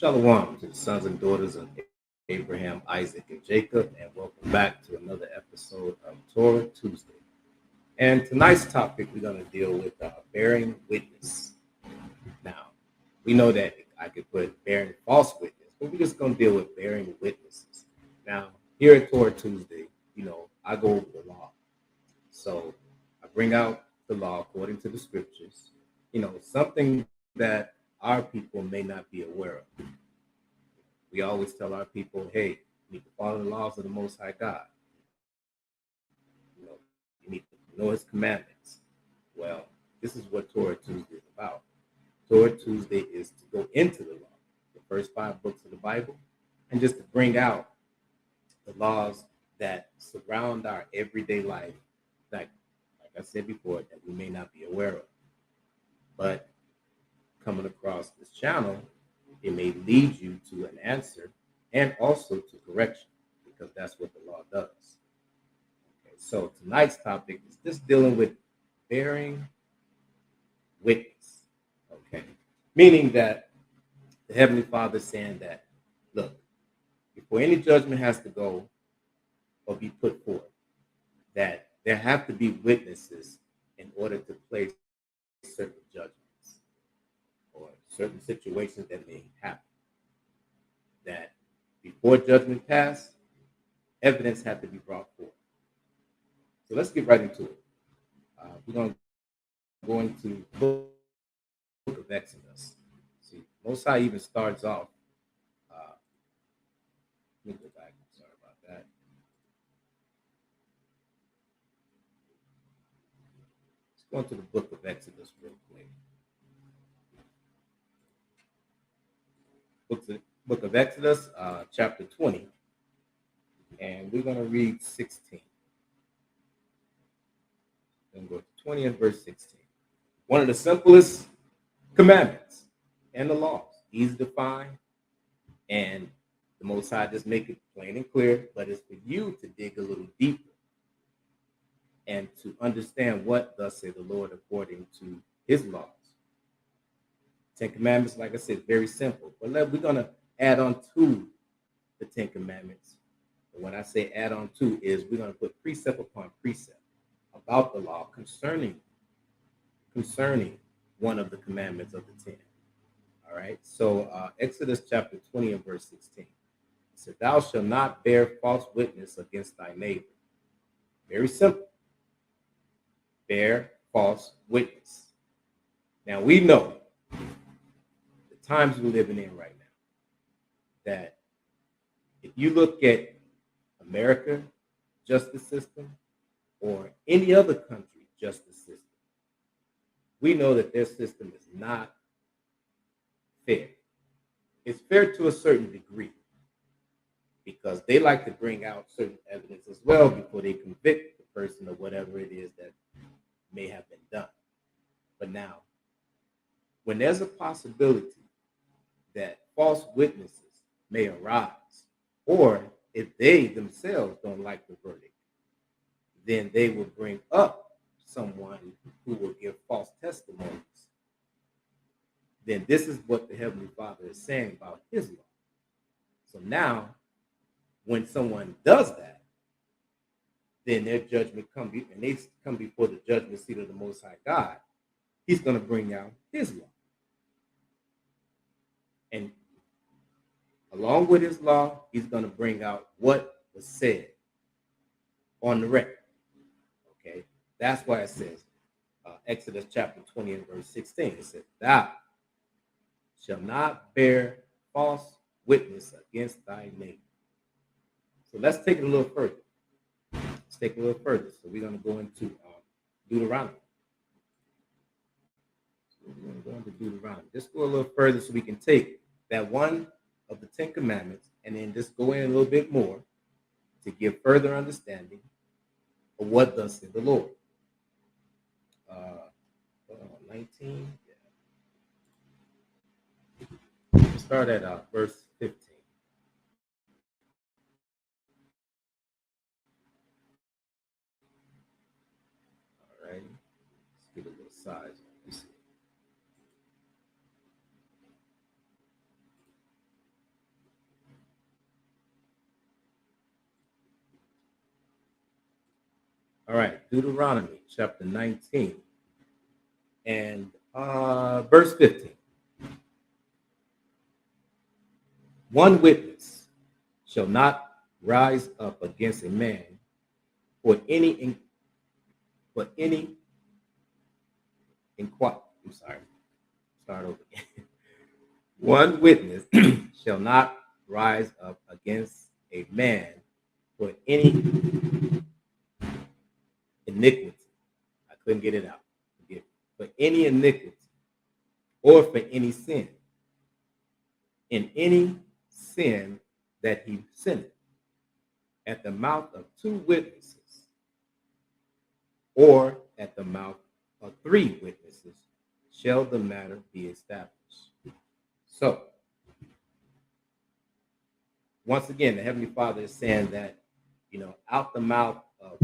Shalom to the sons and daughters of Abraham, Isaac, and Jacob, and welcome back to another episode of Torah Tuesday. And tonight's topic, we're going to deal with bearing witness. Now, we know that I could put bearing false witness, but we're just going to deal with bearing witnesses. Now, here at Torah Tuesday, I go over the law. So I bring out the law according to the scriptures, something that our people may not be aware of. We always tell our people, hey, you need to follow the laws of the Most High God. You need to know His commandments. Well, this is what Torah Tuesday is about. Torah Tuesday is to go into the law, the first 5 books of the Bible, and just to bring out the laws that surround our everyday life, like I said before, that we may not be aware of. But coming across this channel, it may lead you to an answer and also to correction, because that's what the law does. Okay, so tonight's topic is just dealing with bearing witness. Okay, meaning that the Heavenly Father is saying that, look, before any judgment has to go or be put forth, that there have to be witnesses in order to place certain judgments or certain situations that may happen. That before judgment pass, evidence had to be brought forth. So let's get right into it. We're going to go into the book of Exodus. See, Most High even starts off. Let me go back. Sorry about that. Let's go into the book of Exodus real quick. Book of Exodus, chapter 20, and we're going to read 16. Then go to 20 and verse 16. One of the simplest commandments and the laws, easy to find, and the Most High just make it plain and clear, but it's for you to dig a little deeper and to understand what thus say the Lord according to His laws. 10 Commandments, like I said, very simple. But we're going to add on to the 10 Commandments. And when I say add on to is we're going to put precept upon precept about the law concerning one of the commandments of the 10. All right. So Exodus chapter 20 and verse 16. It said, thou shalt not bear false witness against thy neighbor. Very simple. Bear false witness. Now we know the times we're living in right now, that if you look at America justice system or any other country justice system, we know that their system is not fair. It's fair to a certain degree because they like to bring out certain evidence as well before they convict the person of whatever it is that may have been done. But now, when there's a possibility that false witnesses may arise, or if they themselves don't like the verdict, then they will bring up someone who will give false testimonies. Then this is what the Heavenly Father is saying about His law. So now, when someone does that, then their judgment and they come before the judgment seat of the Most High God. He's going to bring out His law. And along with His law, He's going to bring out what was said on the record. Okay, that's why it says, Exodus chapter 20 and verse 16, it says, thou shalt not bear false witness against thy neighbor. So let's take it a little further. So we're going to go into Deuteronomy. Just go a little further so we can take that one of the 10 commandments and then just go in a little bit more to give further understanding of what thus said the Lord. 19. Yeah. Start at verse 15. All right. Let's get a little size. All right, Deuteronomy chapter 19 and verse 15. One witness shall not rise up against a man for any inquire. I'm sorry. Start over again. One witness shall not rise up against a man for any iniquity. I couldn't get it out. Forgive me. For any iniquity or for any sin. In any sin that he sinned at the mouth of two witnesses or at the mouth of three witnesses shall the matter be established. So, once again, the Heavenly Father is saying that, out the mouth of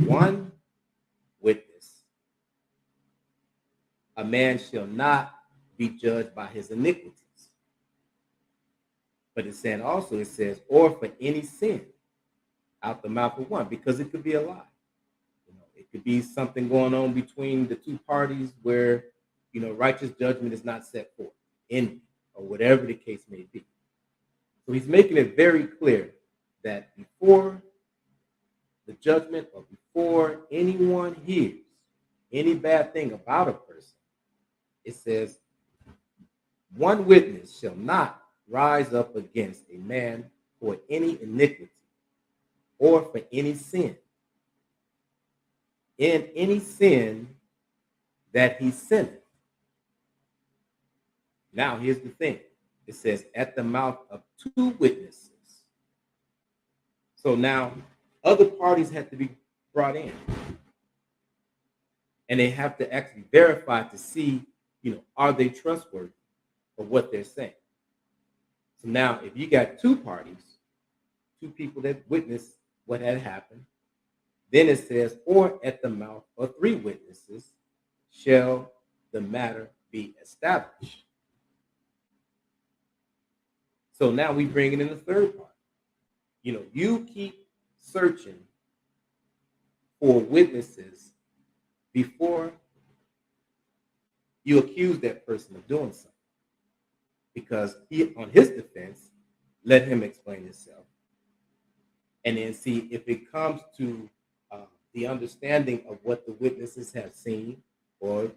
one witness, a man shall not be judged by his iniquities. But it's saying also, it says, or for any sin out the mouth of one, because it could be a lie. It could be something going on between the two parties where, righteous judgment is not set forth, envy, or whatever the case may be. So he's making it very clear that before the judgment or before anyone hears any bad thing about a person, it says, one witness shall not rise up against a man for any iniquity or for any sin. In any sin that he sinned. Now, here's the thing. It says, at the mouth of two witnesses. So now, other parties have to be brought in. And they have to actually verify to see, are they trustworthy of what they're saying. So now, if you got two parties, two people that witnessed what had happened, then it says, or at the mouth of three witnesses shall the matter be established. So now we bring it in the third part. You keep searching for witnesses before you accuse that person of doing something. Because he, on his defense, let him explain himself. And then see if it comes to the understanding of what the witnesses have seen or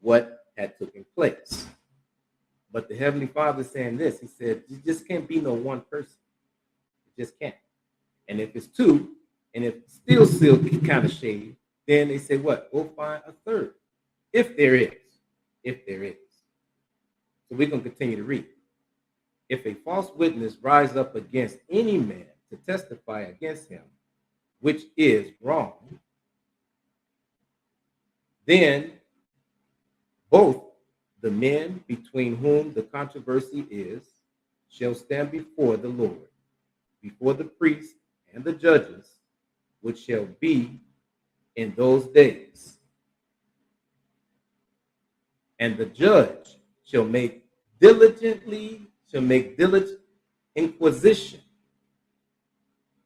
what had taken place. But the Heavenly Father is saying this. He said, you just can't be no one person. You just can't. And if it's two, and if still kind of shady, then they say, what? Go find a third. If there is. If there is. So we're going to continue to read. If a false witness rise up against any man to testify against him, which is wrong, then both the men between whom the controversy is shall stand before the Lord, before the priests and the judges, which shall be in those days. And the judge shall make diligent inquisition.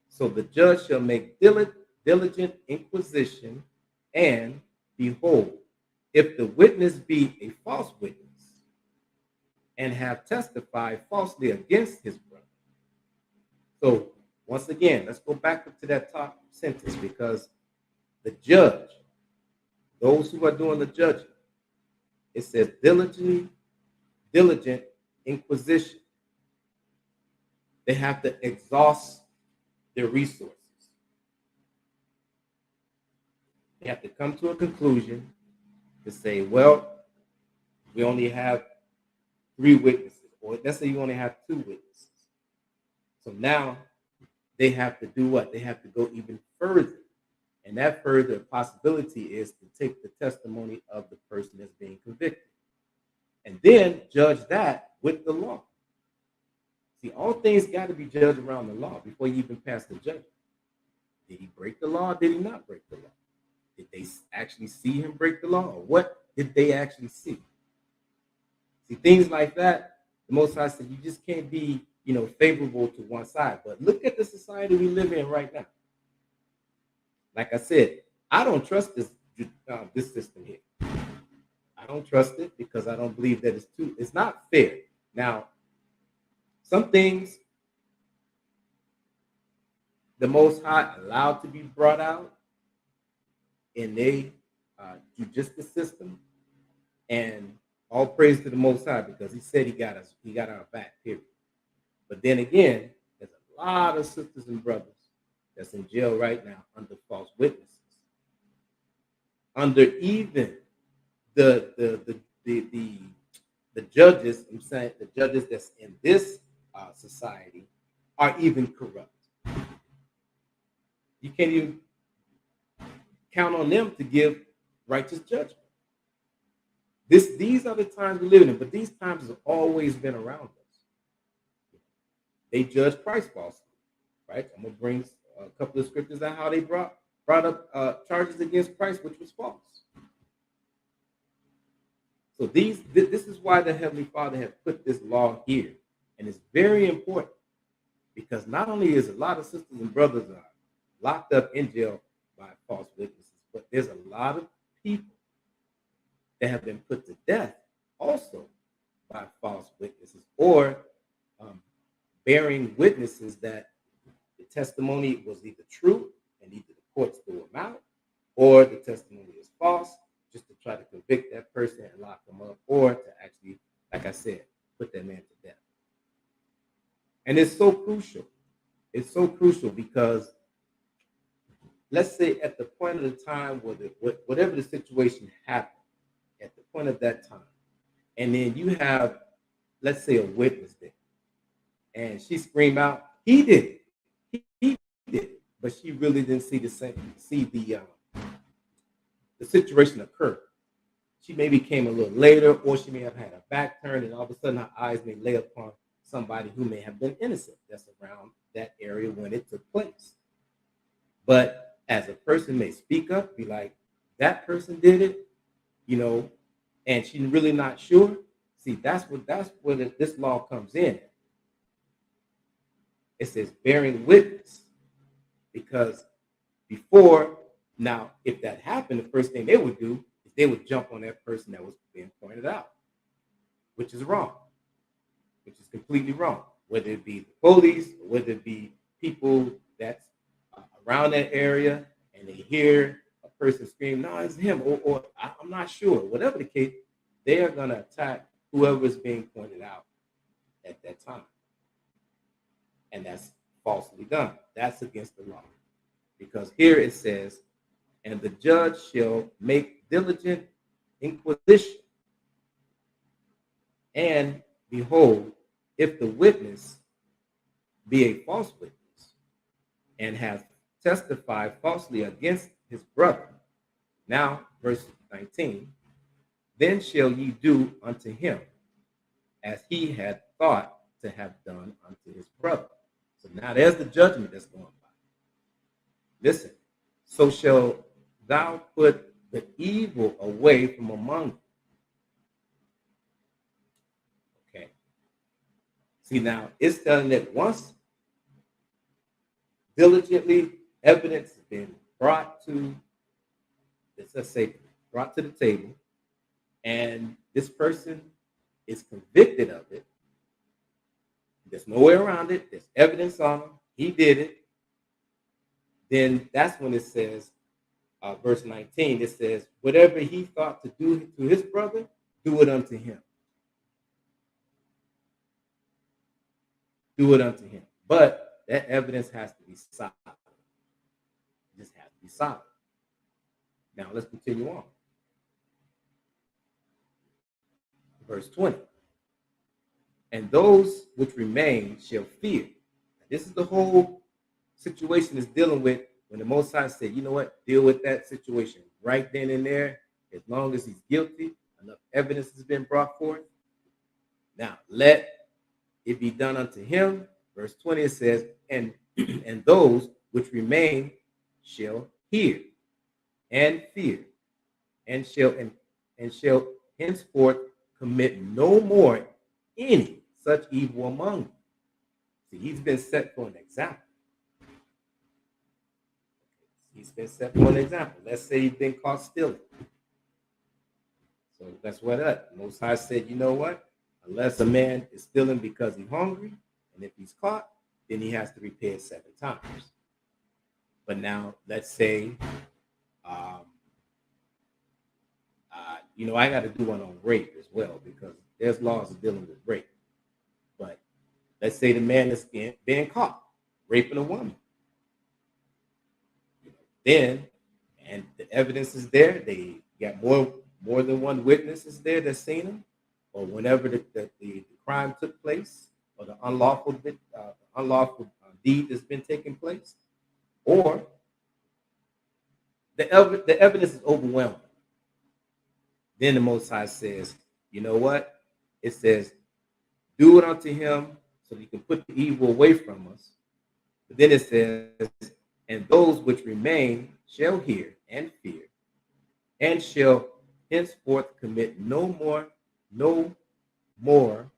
So the judge shall make diligent inquisition, and behold, if the witness be a false witness and have testified falsely against his brother. So once again, let's go back to that top sentence, because the judge, those who are doing the judging, it says diligent inquisition. They have to exhaust their resources. They have to come to a conclusion to say, well, we only have three witnesses, or let's say you only have two witnesses. So now they have to do what? They have to go even further. And that further possibility is to take the testimony of the person that's being convicted. And then judge that with the law. See, all things got to be judged around the law before you even pass the judgment. Did he break the law? Did he not break the law? Did they actually see him break the law? Or what did they actually see? See, things like that, the Most High said, you just can't be, favorable to one side. But look at the society we live in right now. Like I said, I don't trust this system here. I don't trust it because I don't believe that it's not fair. Now, some things the Most High allowed to be brought out in a judicial system, and all praise to the Most High because He said He got our back. Period. But then again, there's a lot of sisters and brothers that's in jail right now under false witnesses, under even the judges. I'm saying the judges that's in this society are even corrupt. You can't even count on them to give righteous judgment. These are the times we live in, but these times have always been around us. They judge Christ falsely, right? I'm gonna bring a couple of scriptures on how they brought up charges against Christ, which was false. So this is why the Heavenly Father has put this law here, and it's very important because not only is a lot of sisters and brothers are locked up in jail by false witnesses, but there's a lot of people that have been put to death also by false witnesses or bearing witnesses that the testimony was either true and either the courts threw them out, or the testimony is false, just to try to convict that person and lock them up, or to actually, like I said, put that man to death. And it's so crucial. It's so crucial because let's say at the point of the time whatever the situation happened, at the point of that time, and then you have, let's say, a witness there, and she screamed out, "He did it. He did it," but she really didn't see the situation occur. She maybe came a little later, or she may have had her back turned, and all of a sudden her eyes may lay upon somebody who may have been innocent that's around that area when it took place. But as a person may speak up, be like, that person did it, and she's really not sure. See, that's where this law comes in. It says bearing witness, because before now, if that happened, the first thing they would do is they would jump on that person that was being pointed out, which is wrong, which is completely wrong. Whether it be the police, or whether it be people that's around that area, and they hear a person scream, "No, it's him," or I'm not sure. Whatever the case, they are going to attack whoever is being pointed out at that time. And that's falsely done. That's against the law. Because here it says, "And the judge shall make diligent inquisition. And behold, if the witness be a false witness, and hath testified falsely against his brother." Now, verse 19, "Then shall ye do unto him as he had thought to have done unto his brother." So now there's the judgment that's going by. Listen, "So shall thou put the evil away from among you." Okay. See, now it's telling that once diligently evidence has been brought to, let's say, brought to the table, and this person is convicted of it, there's no way around it, there's evidence on him, he did it, then that's when it says, verse 19, it says, "Whatever he thought to do to his brother, do it unto him." Do it unto him. But that evidence has to be solid. It just has to be solid. Now let's continue on. Verse 20. "And those which remain shall fear." This is the whole situation is dealing with when the Most High said, "You know what? Deal with that situation right then and there. As long as he's guilty, enough evidence has been brought forth. Now let it be done unto him." Verse 20, it says, and those which remain shall hear and fear, and shall henceforth commit no more any such evil among you. See, he's been set for an example. he's been set for an example. Let's say he's been caught stealing. So that's what Most High said, you know what? Unless a man is stealing because he's hungry, and if he's caught, then he has to repay it 7 times. But now, let's say, I got to do one on rape as well, because there's laws dealing with rape. But let's say the man is being caught raping a woman. Then, and the evidence is there, they got more than one witness is there that's seen him, or whenever the crime took place, or the unlawful deed that's been taking place, or the evidence is overwhelming. Then the Most High says, you know what? It says, do it unto him so that you can put the evil away from us. But then it says, and those which remain shall hear and fear, and shall henceforth commit no more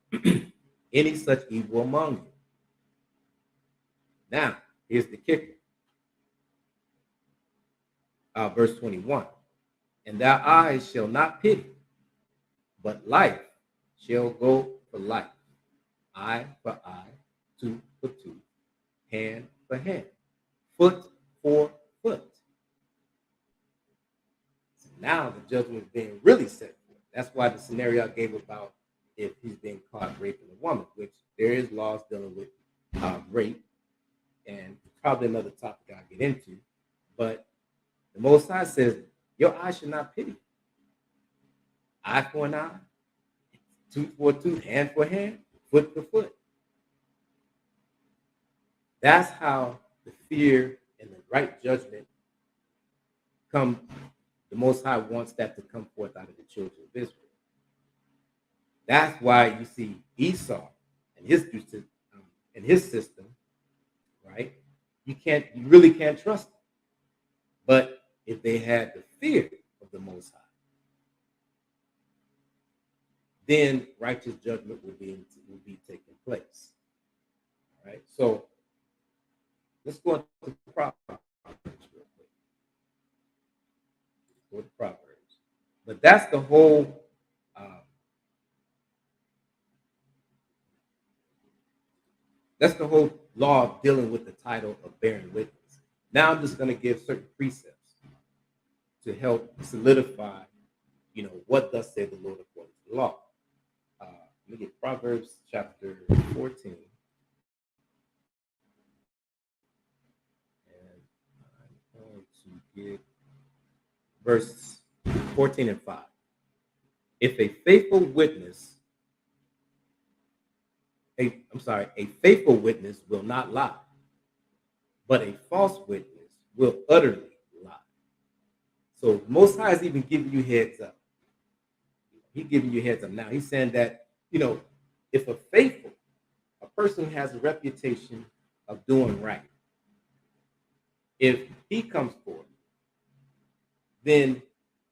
any such evil among you. Now, here's the kicker. Verse 21. And thy eyes shall not pity, but life shall go for life, eye for eye, tooth for tooth, hand for hand, foot for foot. So now the judgment is being really set forth. That's why the scenario I gave about if he's being caught raping a woman, which there is laws dealing with rape, and probably another topic I'll get into. But the Most High says, your eye should not pity. Eye for an eye, tooth for a tooth, hand for hand, foot for foot. That's how the fear and the right judgment come. The Most High wants that to come forth out of the children of Israel. That's why you see Esau and his system, right? You really can't trust them. But if they had the fear of the Most High, then righteous judgment will be taking place. All right. So let's go into Proverbs real quick. Go to Proverbs. But that's the whole law of dealing with the title of bearing witness. Now I'm just going to give certain precepts to help solidify, what thus said the Lord according to the law. Let me get Proverbs chapter 14. And I'm going to get verse 14 and 5. If a faithful witness will not lie, but a false witness will utterly lie. So Most High is even giving you heads up. He's giving you heads up now. He's saying that, if a person who has a reputation of doing right, if he comes forth, then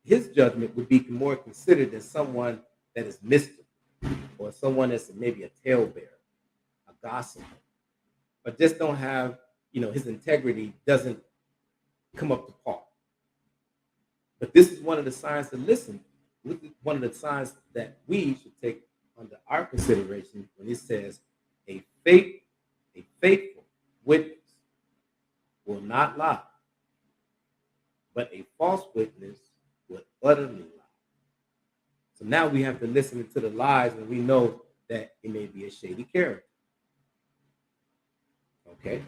his judgment would be more considered than someone that is mystical, or someone that's maybe a talebearer, a gossip, but just don't have, his integrity doesn't come up to par. But this is one of the signs to listen. One of the signs that we should take under our consideration when it says a faithful witness will not lie, but a false witness will utterly lie. So now we have to listen to the lies when we know that it may be a shady character. Okay.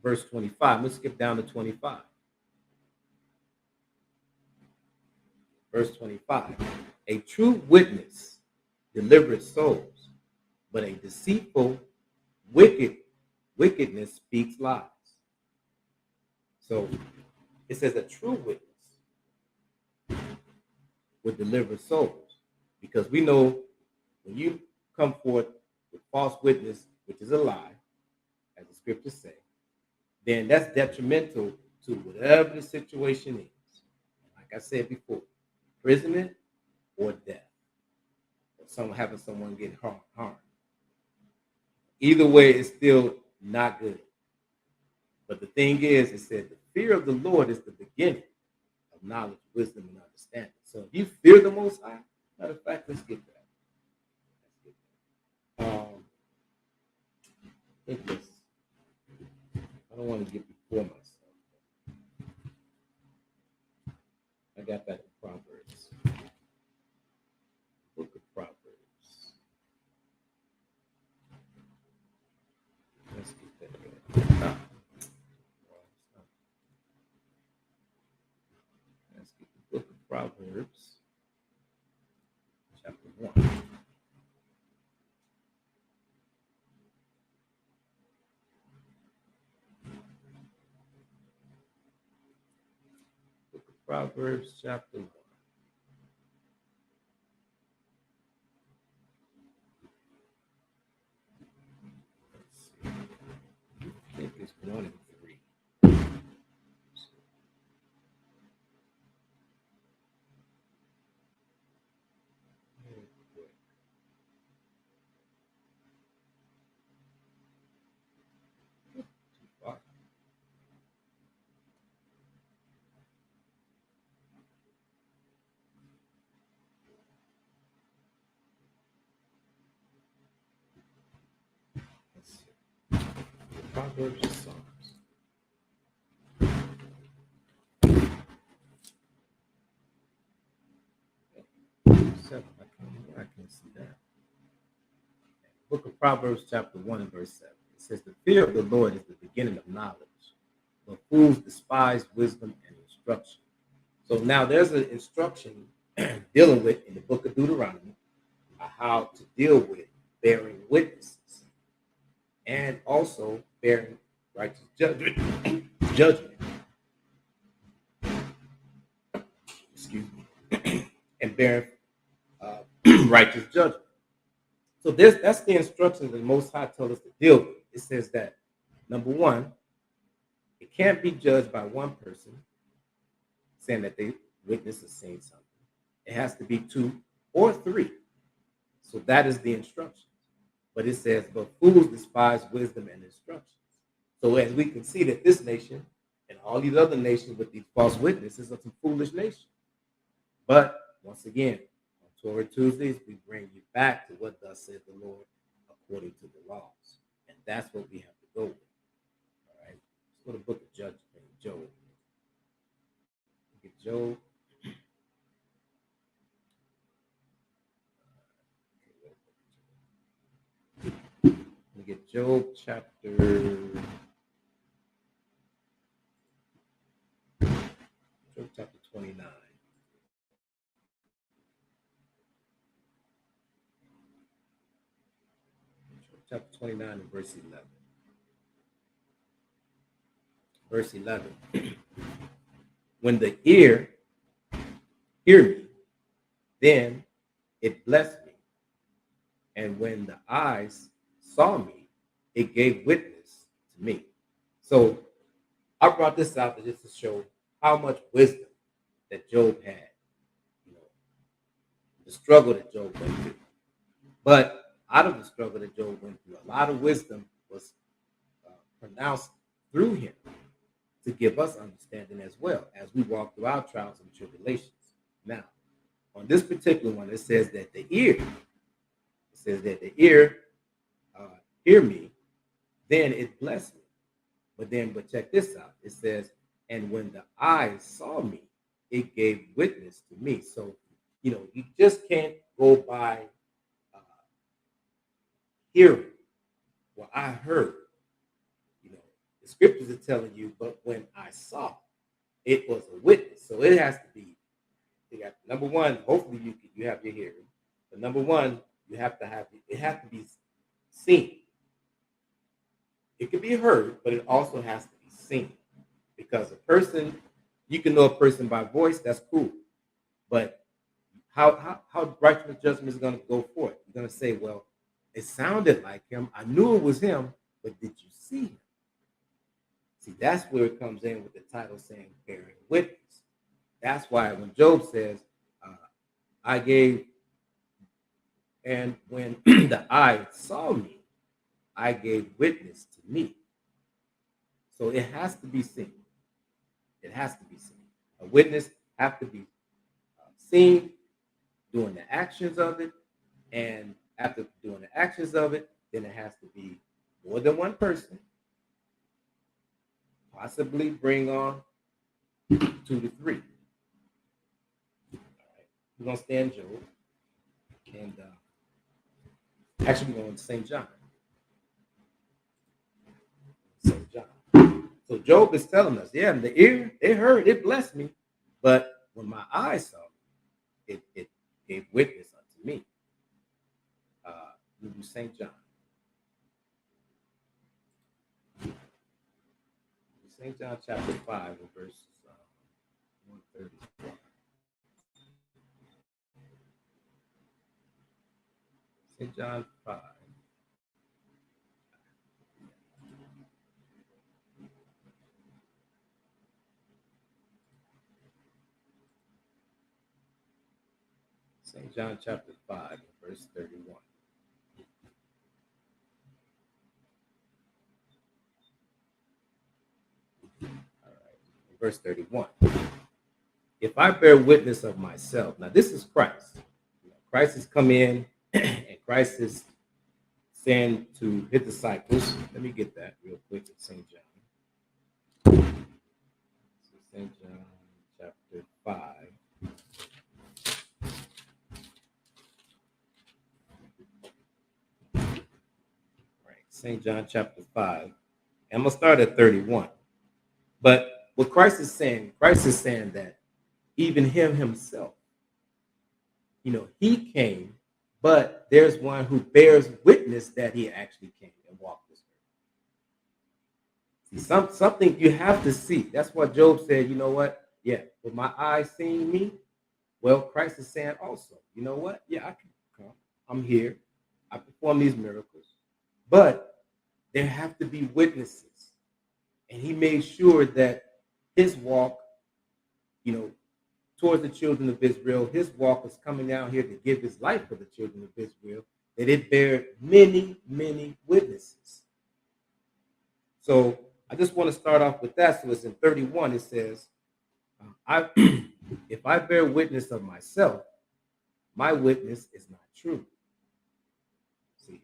Verse 25. Let's skip down to 25. Verse 25. A true witness delivereth souls, but a deceitful wickedness speaks lies. So it says a true witness would deliver souls, because we know when you come forth with false witness, which is a lie, as the scriptures say, then that's detrimental to whatever the situation is. Like I said before, imprisonment or death, or having someone get harmed. Either way, it's still not good. But the thing is, it said the fear of the Lord is the beginning of knowledge, wisdom, and understanding. So if you fear the Most High, matter of fact, let's get that. I think this. I don't want to get before myself. I got that in Proverbs. Book of Proverbs. Let's get that here. Let's get the book of Proverbs, chapter 1. Book of Proverbs, chapter 1. I think it's 1 and 3. Let's see. Proverbs and Psalms. 7. I can't see that. Book of Proverbs, chapter 1 and verse 7. It says, the fear of the Lord is the beginning of knowledge, but fools despise wisdom and instruction. So now there's an instruction dealing with in the book of Deuteronomy how to deal with bearing witnesses and also bearing righteous judgment. Excuse me. And bearing righteous judgment. So that's the instructions that the Most High told us to deal with. It says that, number one, it can't be judged by one person saying that they witnessed or seen something. It has to be 2 or 3. So that is the instructions. But it says, but fools despise wisdom and instructions. So as we can see that this nation and all these other nations with these false witnesses are some foolish nations. But once again, Torah Tuesdays, we bring you back to what thus said the Lord according to the laws. And that's what we have to go with. All right. Let's go to the book of Judges, Job. Look at Job. We get Job chapter 29. Chapter 29 and verse 11. Verse 11. When the ear hear me, then it blessed me. And when the eyes saw me, it gave witness to me. So I brought this out just to show how much wisdom that Job had. You know, the struggle that Job went through. But out of the struggle that Job went through, a lot of wisdom was pronounced through him to give us understanding as well as we walk through our trials and tribulations. Now, on this particular one, it says that the ear, hear me, then it blessed me. But check this out. It says, and when the eyes saw me, it gave witness to me. So, you just can't go by hearing what I heard. The scriptures are telling you, but when I saw, it was a witness. So it has to be, number one, hopefully you have your hearing. But number one, it has to be seen. It can be heard, but it also has to be seen. Because a person, you can know a person by voice, that's cool. But how righteous judgment is going to go forth? You're going to say, well, it sounded like him. I knew it was him, but did you see him? See, that's where it comes in with the title saying bearing witness. That's why when Job says, I gave, and when the eye saw me, I gave witness to me. So it has to be seen. It has to be seen. A witness have to be seen doing the actions of it, and after doing the actions of it, then it has to be more than one person, possibly bring on 2 to 3. All right. We're going to stay in Job. And actually, we're going to St. John. St. John. So Job is telling us, yeah, the ear, it heard, it blessed me. But when my eyes saw it gave witness unto me. We do St. John. St. John chapter 5 and verses 131. St. John 5. St. John chapter 5 and verse 31. All right. Verse 31. If I bear witness of myself, now this is Christ. Christ has come in and Christ is saying to his disciples, let me get that real quick in St. John. St. John chapter 5. Right, St. John chapter 5. And I'm going to start at 31. But what Christ is saying that even him himself, he came, but there's one who bears witness that he actually came and walked this earth. See, something you have to see. That's what Job said, you know what? Yeah, with my eyes seeing me, well, Christ is saying also, you know what? Yeah, I can come. I'm here. I perform these miracles. But there have to be witnesses. And he made sure that his walk, towards the children of Israel, his walk was coming down here to give his life for the children of Israel, that it bared many, many witnesses. So I just want to start off with that. So it's in 31, it says, if I bear witness of myself, my witness is not true. See,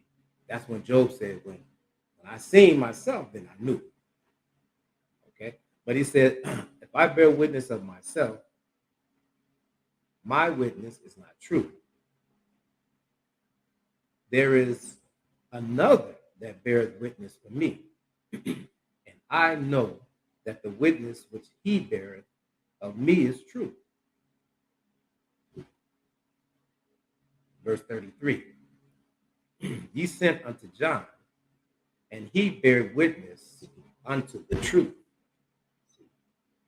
that's when Job said, when I seen myself, then I knew. Okay. But he said, if I bear witness of myself, my witness is not true. There is another that beareth witness for me, and I know that the witness which he beareth of me is true. Verse 33. Ye sent unto John, and he bare witness unto the truth.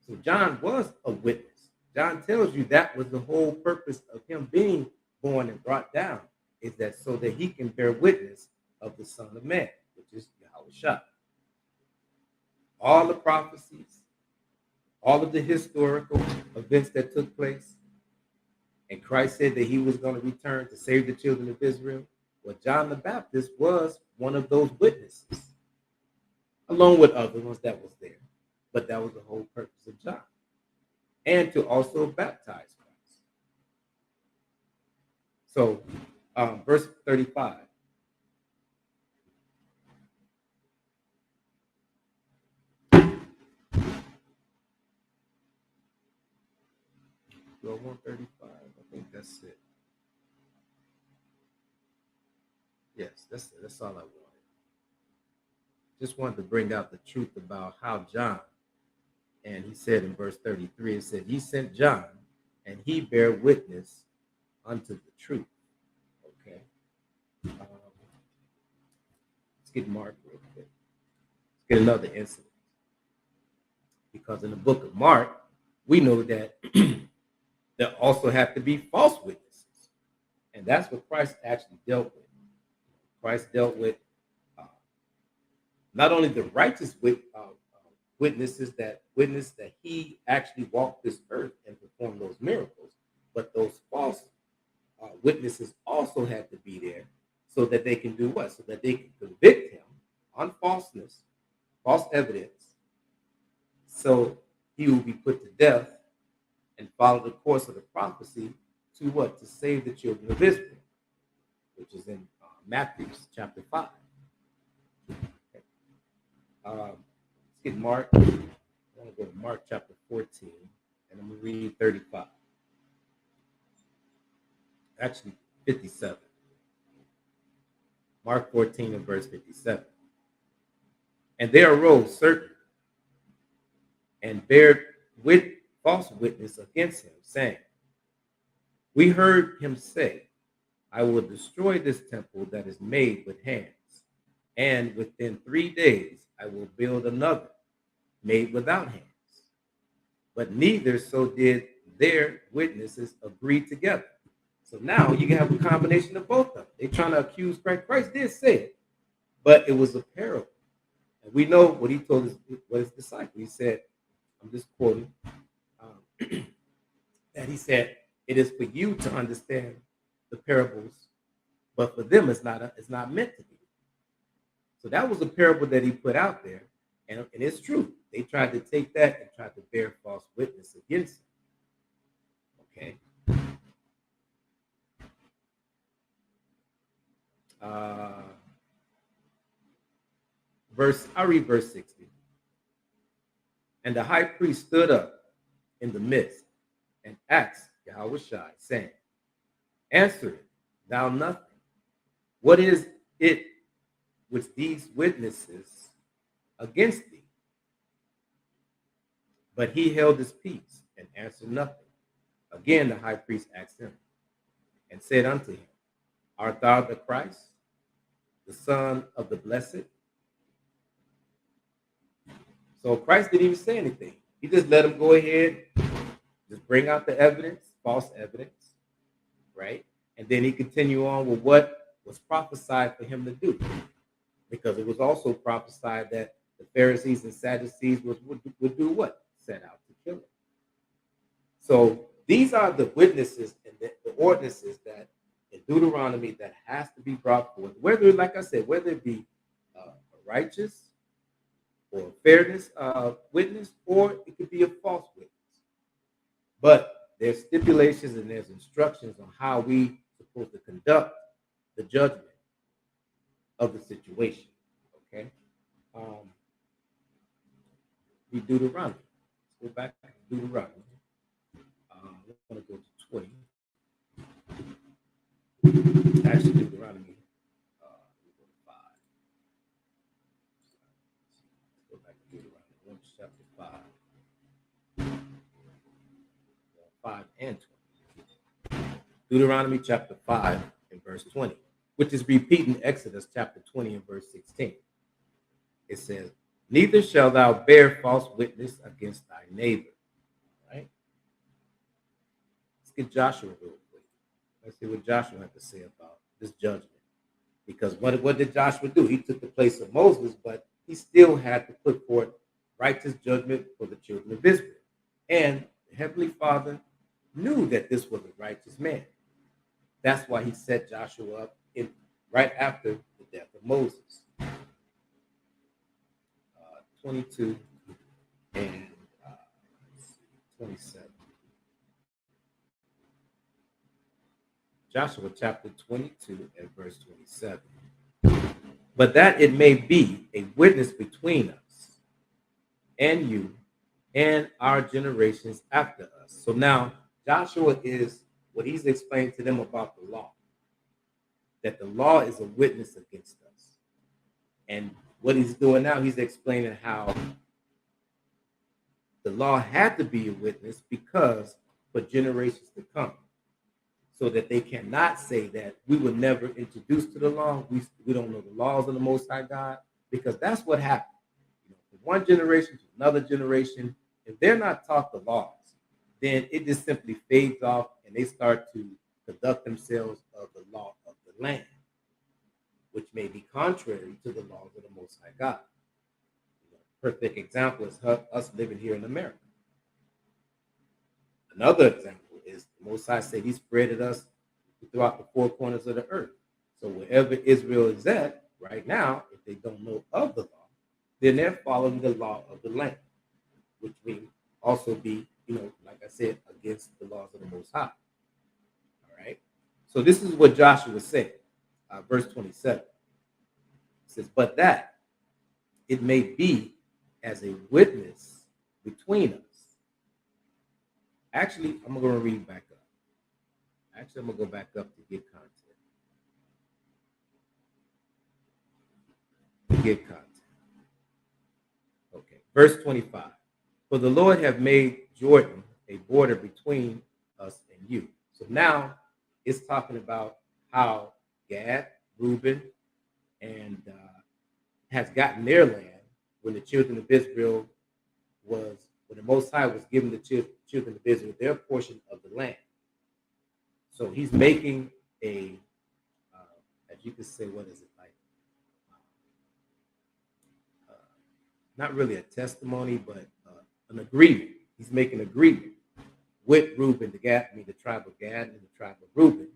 So John was a witness. John tells you that was the whole purpose of him being born and brought down, is that so that he can bear witness of the Son of Man, which is Yahushua. All the prophecies, all of the historical events that took place, and Christ said that he was going to return to save the children of Israel. Well, John the Baptist was one of those witnesses, along with other ones that was there. But that was the whole purpose of John. And to also baptize Christ. So, verse 35. Well, 135, I think that's it. Yes, that's it. That's all I wanted. Just wanted to bring out the truth about how John, and he said in verse 33, it said, he sent John, and he bare witness unto the truth. Okay. Let's get Mark real quick. Let's get another incident. Because in the book of Mark, we know that there also have to be false witnesses. And that's what Christ actually dealt with. Christ dealt with not only the righteous witnesses that witness that he actually walked this earth and performed those miracles, but those false witnesses also had to be there so that they can do what? So that they can convict him on falseness, false evidence, So he will be put to death and follow the course of the prophecy to what? To save the children of Israel, which is in Matthew chapter 5. Okay. Let's get Mark. I want to go to Mark chapter 14, and I'm going to read 35. Actually, 57. Mark 14 and verse 57. And there arose certain and bare false witness against him, saying, we heard him say, I will destroy this temple that is made with hands, and within 3 days I will build another made without hands. But neither so did their witnesses agree together. So now you can have a combination of both of them. They're trying to accuse Christ. Christ did say it, but it was a parable. And we know what he told his disciples. He said, I'm just quoting, that he said, it is for you to understand the parables, but for them it's not meant to be. So that was a parable that he put out there, and it's true. They tried to take that and tried to bear false witness against him. Okay. I'll read verse 60. And the high priest stood up in the midst and asked Yahushua, saying, answer thou nothing. What is it which these witnesses against thee? But he held his peace and answered nothing. Again the high priest asked him and said unto him, art thou the Christ, the Son of the Blessed? So Christ didn't even say anything. He just let him go ahead, just bring out the evidence, false evidence, right? And then he continued on with what was prophesied for him to do. Because it was also prophesied that the Pharisees and Sadducees would do what? Set out to kill him. So these are the witnesses and the ordinances that in Deuteronomy that has to be brought forth, whether, like I said, whether it be a righteous or fairness witness, or it could be a false witness. But there's stipulations and there's instructions on how we supposed to conduct the judgment of the situation. Okay. We Deuteronomy. Let's go back to Deuteronomy. I'm going to go to 20. Actually, Deuteronomy. Go back to Deuteronomy, chapter 5. 5 and 20. Deuteronomy chapter 5 and verse 20, which is repeating Exodus chapter 20 and verse 16. It says, neither shalt thou bear false witness against thy neighbor. Right? Let's get Joshua real quick. Let's see what Joshua had to say about this judgment. Because what did Joshua do? He took the place of Moses, but he still had to put forth righteous judgment for the children of Israel. And the Heavenly Father knew that this was a righteous man. That's why he set Joshua up right after the death of Moses. 22 and 27. Joshua chapter 22 and verse 27. But that it may be a witness between us and you and our generations after us. So now Joshua is what he's explaining to them about the law. That the law is a witness against us. And what he's doing now, he's explaining how the law had to be a witness because for generations to come. So that they cannot say that we were never introduced to the law. We don't know the laws of the Most High God, because that's what happened. You know, from one generation to another generation, if they're not taught the laws, then it just simply fades off and they start to conduct themselves of the law of the land, which may be contrary to the laws of the Most High God. You know, perfect example is us living here in America. Another example is the Most High said he spreaded us throughout the four corners of the earth. So wherever Israel is at right now, if they don't know of the law, then they're following the law of the land. which will also be, like I said, against the laws of the Most High. All right. So this is what Joshua said, verse 27. It says, "But that it may be as a witness between us." Actually, I'm going to read back up. Actually, I'm going to go back up to get content. Okay, verse 25. "For the Lord have made Jordan a border between us and you." So now it's talking about how Gad, Reuben, and has gotten their land when the children of Israel when the Most High was giving the children of Israel their portion of the land. So he's making as you could say, what is it like? Not really a testimony, but an agreement. He's making an agreement with Reuben, the tribe of Gad and the tribe of Reuben,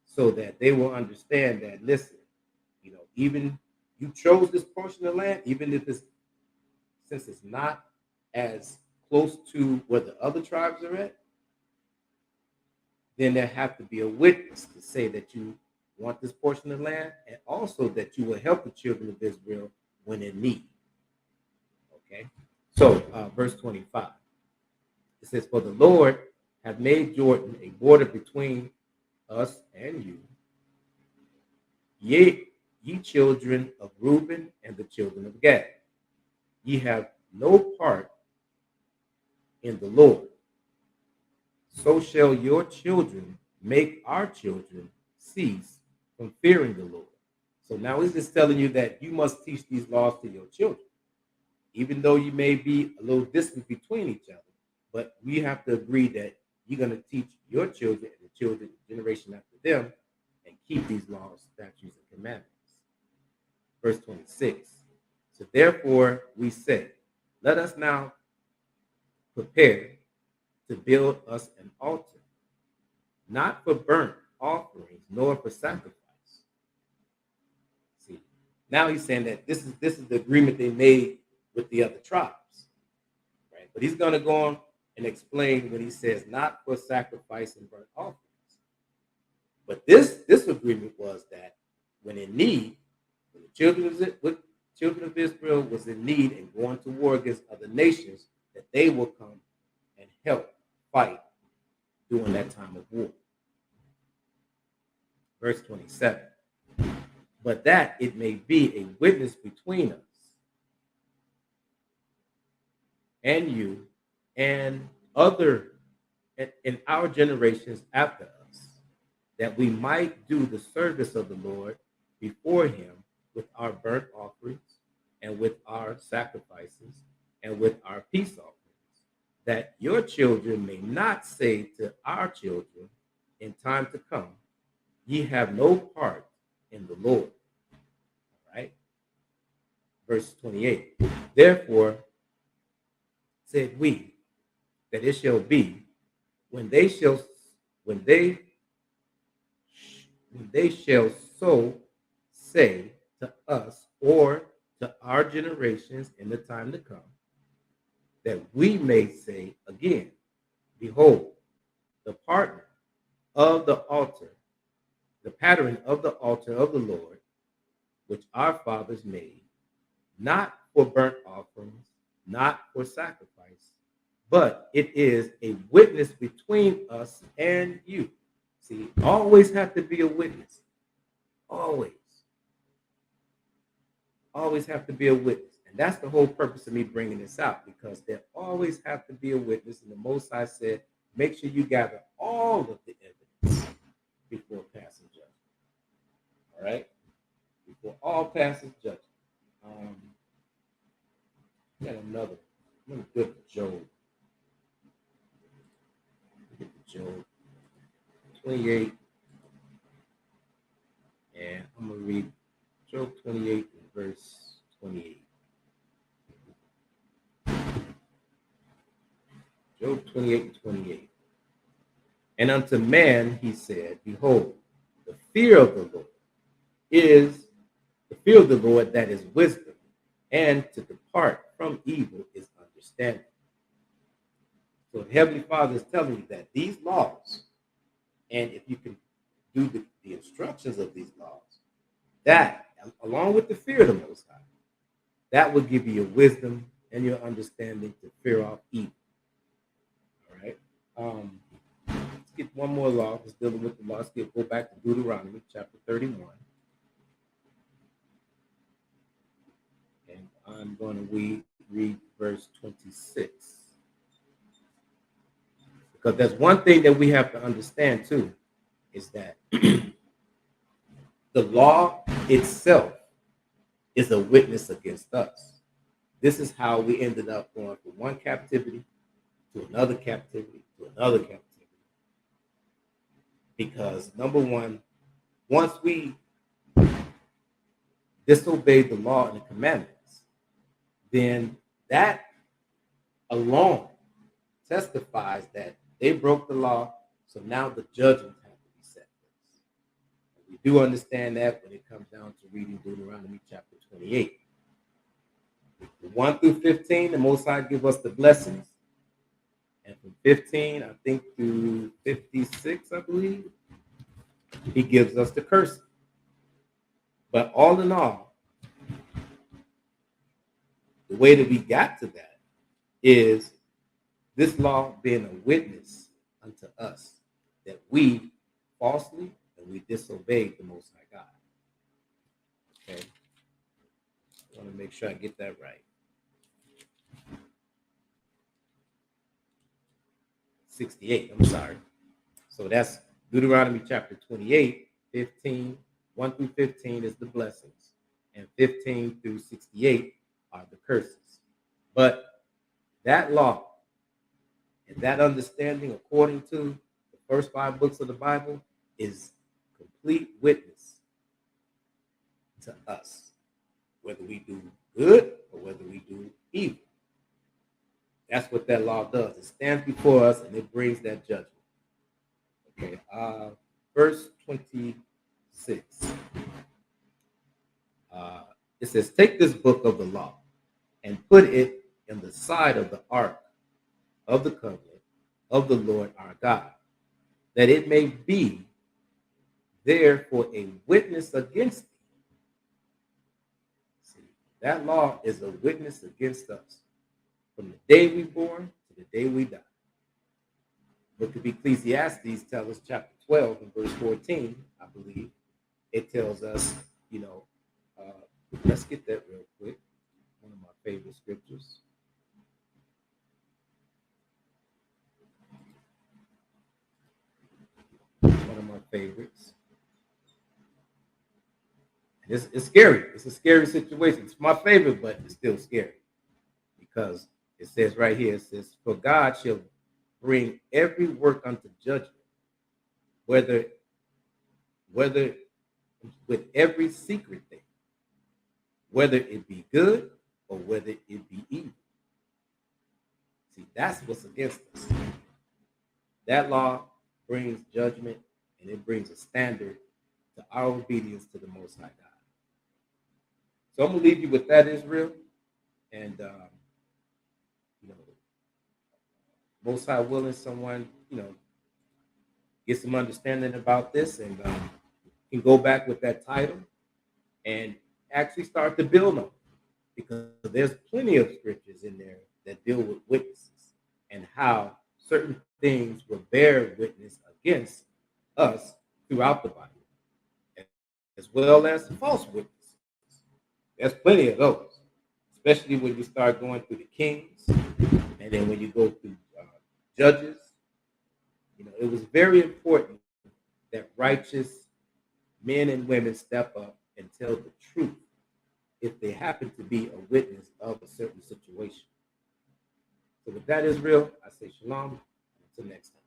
so that they will understand that, listen, even you chose this portion of land, even if since it's not as close to where the other tribes are at, then there have to be a witness to say that you want this portion of land, and also that you will help the children of Israel when in need. Okay, so verse 25, it says, "For the Lord have made Jordan a border between us and you, ye children of Reuben and the children of Gad. Ye have no part in the Lord. So shall your children make our children cease from fearing the Lord." So now he's just telling you that you must teach these laws to your children, even though you may be a little distant between each other. But we have to agree that you're going to teach your children and the children, generation after them, and keep these laws, statutes, and commandments. Verse 26. "So therefore we say, let us now prepare to build us an altar, not for burnt offerings, nor for sacrifice." See, now he's saying that this is the agreement they made with the other tribes, right? But he's going to go on and explain when he says not for sacrifice and burnt offerings. But this agreement was that when in need, when the children of Israel was in need and going to war against other nations, that they will come and help fight during that time of war. Verse 27. "But that it may be a witness between us and you and in our generations after us, that we might do the service of the Lord before him with our burnt offerings and with our sacrifices and with our peace offerings, that your children may not say to our children in time to come, ye have no part in the Lord." All right. Verse 28. "Therefore said we, that it shall be when they shall so say to us or to our generations in the time to come, that we may say again, behold, the pattern of the altar of the Lord, which our fathers made, not for burnt offerings, not for sacrifice, but it is a witness between us and you." See, always have to be a witness. Always have to be a witness. And that's the whole purpose of me bringing this out, because there always have to be a witness. And the Most High said, make sure you gather all of the evidence before passing judgment. All right? Before all passing judgment. Got another. Let me go to Job. Job 28. And I'm going to read Job 28 and verse 28. Job 28 and 28. "And unto man he said, behold, the fear of the Lord that is wisdom, and to depart from evil is understanding." So the Heavenly Father is telling you that these laws, and if you can do the instructions of these laws, that, along with the fear of the Most High, that will give you your wisdom and your understanding to fear off evil. All right. Let's get one more law. Let's deal with the law. Let's go back to Deuteronomy chapter 31. And I'm going to read verse 26. Because there's one thing that we have to understand too, is that the law itself is a witness against us. This is how we ended up going from one captivity to another captivity to another captivity. Because number one, once we disobeyed the law and the commandments, then that alone testifies that they broke the law, so now the judgment has to be set. We do understand that when it comes down to reading Deuteronomy chapter 28. 1 through 15, the Most High give us the blessings. And from 15, I think, to 56, I believe, he gives us the curse. But all in all, the way that we got to that is this law being a witness unto us that we falsely and we disobeyed the Most High God. Okay? I want to make sure I get that right. 68, I'm sorry. So that's Deuteronomy chapter 28, 15, 1 through 15 is the blessings, and 15 through 68 are the curses. But that law and that understanding, according to the first 5 books of the Bible, is complete witness to us, whether we do good or whether we do evil. That's what that law does. It stands before us and it brings that judgment. Okay, verse 26. It says, take this book of the law and put it in the side of the ark of the covenant of the Lord our God, that it may be there for a witness against thee. See, that law is a witness against us from the day we born to the day we die. Book of Ecclesiastes tells us, chapter 12 and verse 14, I believe, it tells us, let's get that real quick. One of my favorite scriptures. One of my favorites. It's scary. It's a scary situation. It's my favorite, but it's still scary. Because it says right here, it says, for God shall bring every work unto judgment, whether with every secret thing, whether it be good or whether it be evil. See, that's what's against us. That law brings judgment and it brings a standard to our obedience to the Most High God. So I'm gonna leave you with that, Israel, and Most High willing, someone get some understanding about this and can go back with that title and actually start to build on it, because there's plenty of scriptures in there that deal with witnesses and how certain things will bear witness against us throughout the Bible, as well as false witnesses. There's plenty of those, especially when you start going through the Kings, and then when you go through Judges. It was very important that righteous men and women step up and tell the truth if they happen to be a witness of a certain situation. So with that, Israel, I say shalom. Until next time.